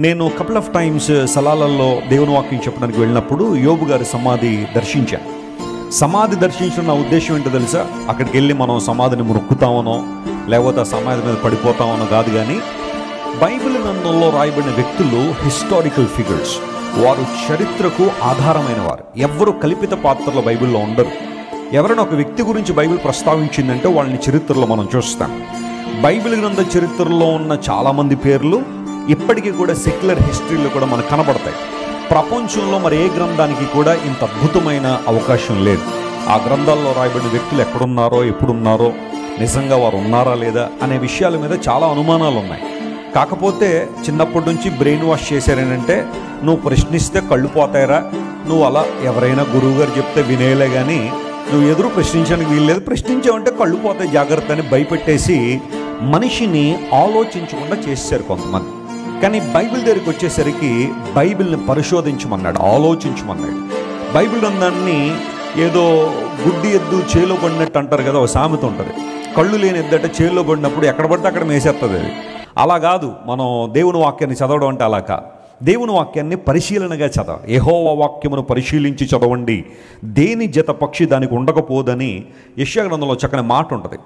నేను couple of times సలాలలో దేవుని వాక్యం చెప్పడానికి వెళ్ళినప్పుడు యోబు గారి సమాధి దర్శించాను. సమాధి దర్శించిన నా ఉద్దేశం ఏంటో తెలుసా? అక్కడికి వెళ్ళి మనం సమాధిని మొక్కుతామనో లేకపోతే ఆ సమాధి మీద పడిపోతామనో కాదు. కానీ బైబిల్ గ్రంథంలో రాయబడిన వ్యక్తులు హిస్టారికల్ ఫిగర్స్, వారు చరిత్రకు ఆధారమైన వారు. ఎవరు కల్పిత పాత్రలు బైబిల్లో ఉండరు. ఎవరైనా ఒక వ్యక్తి గురించి బైబిల్ ప్రస్తావించిందంటే వాళ్ళని చరిత్రలో మనం చూస్తాం. బైబిల్ గ్రంథ చరిత్రలో ఉన్న చాలామంది పేర్లు ఇప్పటికీ కూడా సెక్యులర్ హిస్టరీలో కూడా మనకు కనబడతాయి. ప్రపంచంలో మరి ఏ గ్రంథానికి కూడా ఇంత అద్భుతమైన అవకాశం లేదు. ఆ గ్రంథాల్లో రాయబడిన వ్యక్తులు ఎక్కడున్నారో, ఎప్పుడున్నారో, నిజంగా వారు ఉన్నారా లేదా అనే విషయాల మీద చాలా అనుమానాలు ఉన్నాయి. కాకపోతే చిన్నప్పటి నుంచి బ్రెయిన్ వాష్ చేశారేనంటే, నువ్వు ప్రశ్నిస్తే కళ్ళు పోతాయరా, నువ్వు అలా ఎవరైనా గురువు గారు చెప్తే వినేయలే, కానీ నువ్వు ఎదురు ప్రశ్నించడానికి వీల్లేదు, ప్రశ్నించావంటే కళ్ళు పోతాయి జాగ్రత్త అని భయపెట్టేసి మనిషిని ఆలోచించకుండా చేశారు కొంతమంది. కానీ బైబిల్ దగ్గరికి వచ్చేసరికి బైబిల్ని పరిశోధించమన్నాడు, ఆలోచించమన్నాడు. బైబిల్ గ్రంథాన్ని ఏదో గుడ్డి ఎద్దు చేలో పడినట్టు అంటారు కదా, ఒక సామెత ఉంటుంది. కళ్ళు లేని ఎద్దట చేలో పడినప్పుడు ఎక్కడ పడితే అక్కడ మేసేస్తుంది అది. అలా కాదు మనం దేవుని వాక్యాన్ని చదవడం అంటే, అలా కాదు. దేవుని వాక్యాన్ని పరిశీలనగా చదవాలి. యెహోవా వాక్యమును పరిశీలించి చదవండి, దేని జత పక్షి దానికి ఉండకపోదని యెషయా గ్రంథంలో చక్కని మాట ఉంటుంది.